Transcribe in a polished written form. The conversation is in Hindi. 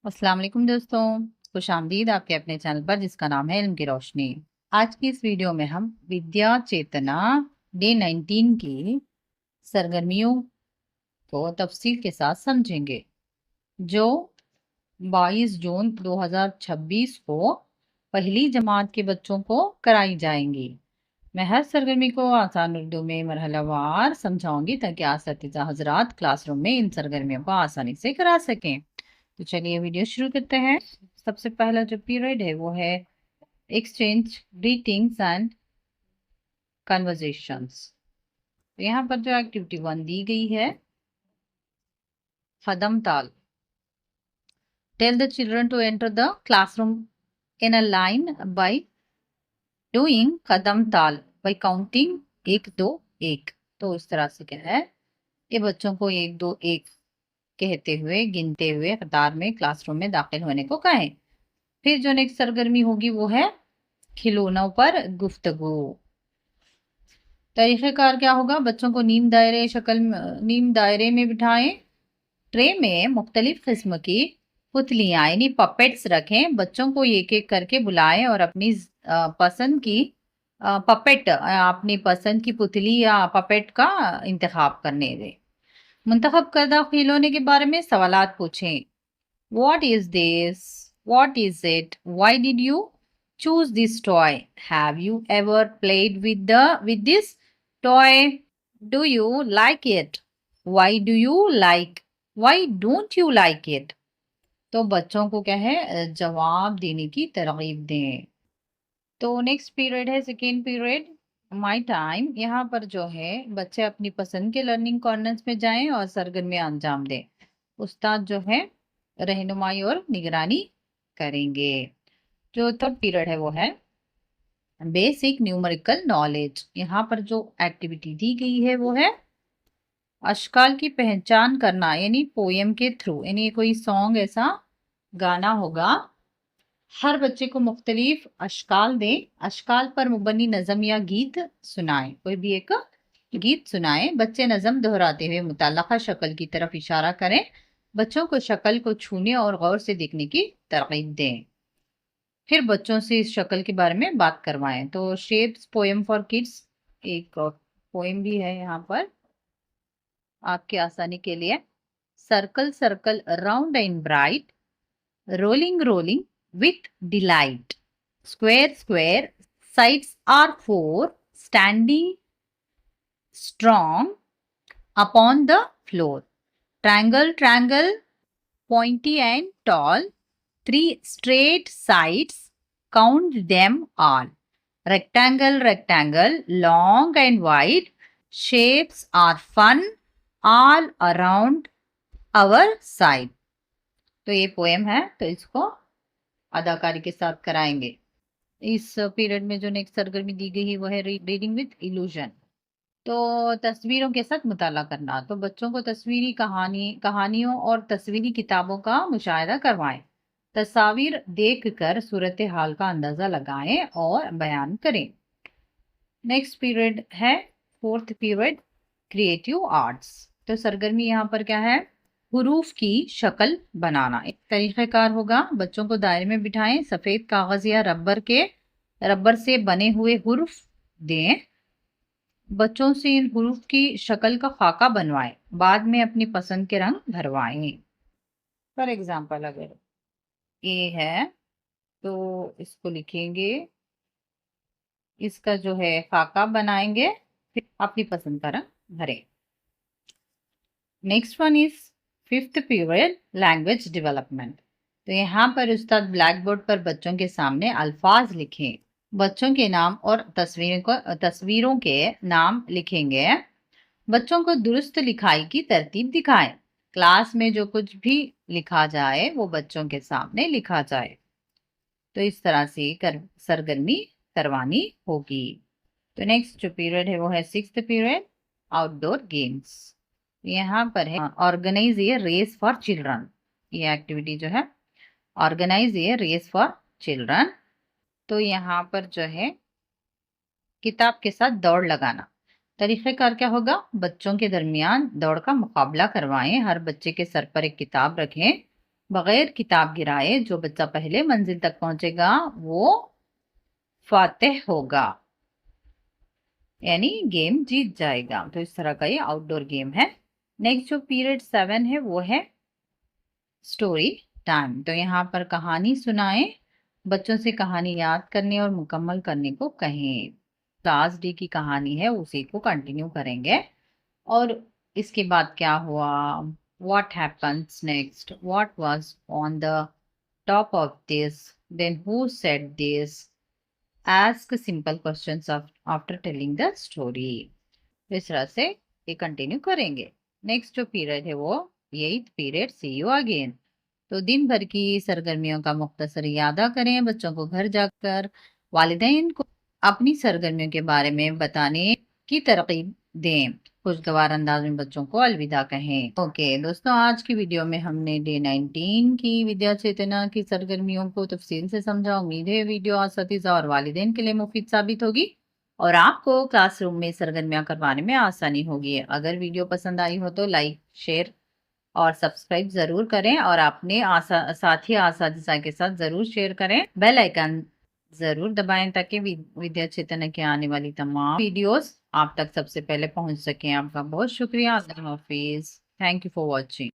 अस्सलाम वालेकुम दोस्तों, खुश आमदीद आपके अपने चैनल पर जिसका नाम है इल्म की रोशनी। आज की इस वीडियो में हम विद्या चेतना डे 19 की सरगर्मियों को तफसील के साथ समझेंगे, जो 22 जून 2026 को पहली जमात के बच्चों को कराई जाएंगी। मैं हर सरगर्मी को आसान उर्दू में मरहलावार समझाऊंगी ताकि असातिज़ा हजरात क्लासरूम में इन सरगर्मियों को आसानी से करा सकें। तो चलिए वीडियो शुरू करते हैं। सबसे पहला जो पीरियड है वो है एक्सचेंज ग्रीटिंग्स एंड कन्वर्जेशंस। तो यहाँ पर जो एक्टिविटी 1 दी गई है, कदम ताल। Tell the children to enter the classroom in a line by doing kadam taal by counting 1 2 1। तो इस तरह से क्या है, ये बच्चों को 1 2 1 कहते हुए गिनते हुए कतार में क्लासरूम में दाखिल होने को कहें। फिर जो नेक्स्ट सरगर्मी होगी वो है खिलौनों पर गुफ्तगू। तरीक़ेकार क्या होगा, बच्चों को नीम दायरे में बिठाएं। ट्रे में मुख्तलिफ किस्म की पुतलियां यानी पपेट्स रखें। बच्चों को एक एक करके बुलाएं और अपनी पसंद की अपनी पसंद की पुतली या पपेट का इंतखाब करने दें। मुंतखब करदा खिलौने के बारे में सवालात पूछें। What is this? What is it? Why did you choose this toy? Have you ever played with this toy? Do you like it? Why do you like? Why don't you like it? तो बच्चों को क्या है, जवाब देने की तरगीब दें। तो नेक्स्ट पीरियड है सेकेंड पीरियड, माई टाइम। यहाँ पर जो है बच्चे अपनी पसंद के लर्निंग कॉर्नर्स में जाएं और सरगर्मियां अंजाम दें। उस्ताद जो है रहनुमाई और निगरानी करेंगे। जो थर्ड पीरियड है वो है बेसिक न्यूमेरिकल नॉलेज। यहाँ पर जो एक्टिविटी दी गई है वो है अशकाल की पहचान करना, यानी पोयम के थ्रू, यानी कोई सॉन्ग ऐसा गाना होगा। हर बच्चे को मुख्तलिफ अशकाल दें, अशकाल पर मुबनी नज़म या गीत सुनाएं। कोई भी एक गीत सुनाएं। बच्चे नज़म दोहराते हुए मुतल्लका शक्ल की तरफ इशारा करें। बच्चों को शक्ल को छूने और गौर से देखने की तरगीब दें। फिर बच्चों से इस शक्ल के बारे में बात करवाएं। तो शेप्स पोएम फॉर किड्स एक पोएम भी है यहाँ पर आपकी आसानी के लिए। Circle circle round and bright, rolling rolling with delight. Square, square, sides are four, standing strong upon the floor. Triangle, triangle, pointy and tall, three straight sides, count them all. Rectangle, rectangle, long and wide, shapes are fun all around our side. तो ये पोएम है, तो इसको अदाकारी के साथ कराएंगे। इस पीरियड में जो नेक्स्ट सरगर्मी दी गई है वो है रीडिंग विद इल्यूजन। तो तस्वीरों के साथ मुताला करना। तो बच्चों को तस्वीरी कहानियों और तस्वीरी किताबों का मुशाहिदा करवाएं। तस्वीर देखकर सूरत हाल का अंदाजा लगाएं और बयान करें। नेक्स्ट पीरियड है फोर्थ पीरियड क्रिएटिव आर्ट्स। तो सरगर्मी यहाँ पर क्या है, हुरूफ की शक्ल बनाना। एक तरीक़ेकार होगा, बच्चों को दायरे में बिठाएं, सफ़ेद कागज़ या रबर से बने हुए हुरूफ दें। बच्चों से इन हुरूफ की शक्ल का खाका बनवाएं, बाद में अपनी पसंद के रंग भरवाएं। फॉर एग्जाम्पल अगर ए है तो इसको लिखेंगे, इसका जो है खाका बनाएंगे, फिर अपनी पसंद का रंग भरें। Next one is fifth period language development. तो यहाँ पर उस्ताद ब्लैक बोर्ड पर बच्चों के सामने अल्फाज लिखें। बच्चों के नाम और तस्वीरों के नाम लिखेंगे। बच्चों को दुरुस्त लिखाई की तरतीब दिखाएं। क्लास में जो कुछ भी लिखा जाए वो बच्चों के सामने लिखा जाए। तो इस तरह से सरगर्मी करवानी होगी। तो नेक्स्ट जो पीरियड है वो है सिक्स्थ पीरियड आउटडोर गेम्स। यहाँ पर है organise a race for children. ये एक्टिविटी जो है organise a race for children. तो यहाँ पर जो है किताब के साथ दौड़ लगाना। तरीक़ेकार क्या होगा, बच्चों के दरमियान दौड़ का मुकाबला करवाएं। हर बच्चे के सर पर एक किताब रखें बगैर किताब गिराए जो बच्चा पहले मंजिल तक पहुंचेगा वो फातिह होगा, यानी गेम जीत जाएगा। तो इस तरह का ये आउटडोर गेम है। नेक्स्ट जो पीरियड 7 है वो है स्टोरी टाइम। तो यहाँ पर कहानी सुनाएं, बच्चों से कहानी याद करने और मुकम्मल करने को कहें। क्लास डी की कहानी है, उसी को कंटिन्यू करेंगे। और इसके बाद क्या हुआ, what happens next, what was on the top of this, then who said this, ask simple questions after telling the story। इस तरह से ये कंटिन्यू करेंगे। नेक्स्ट जो पीरियड है वो 8th period, C you again. तो दिन भर की सरगर्मियों का मुख्तसर यादा करें, बच्चों को घर जाकर वालिदैन को अपनी सरगर्मियों के बारे में बताने की तरकीब दें, खुशगवार अंदाज में बच्चों को अलविदा कहें। ओके दोस्तों, आज की वीडियो में हमने डे 19 की विद्या चेतना की सरगर्मियों को तफसील से समझा। उम्मीद है वीडियो असातिज़ा और वालिदैन के लिए मुफीद साबित होगी और आपको क्लासरूम में सरगर्मियां करवाने में आसानी होगी। अगर वीडियो पसंद आई हो तो लाइक, शेयर और सब्सक्राइब जरूर करें और अपने साथी असातिज़ा के साथ जरूर शेयर करें। बेल आइकन जरूर दबाएं ताकि विद्या चेतना की आने वाली तमाम वीडियोस आप तक सबसे पहले पहुंच सकें। आपका बहुत शुक्रिया। अल्लाह हाफिज। Thank you for watching.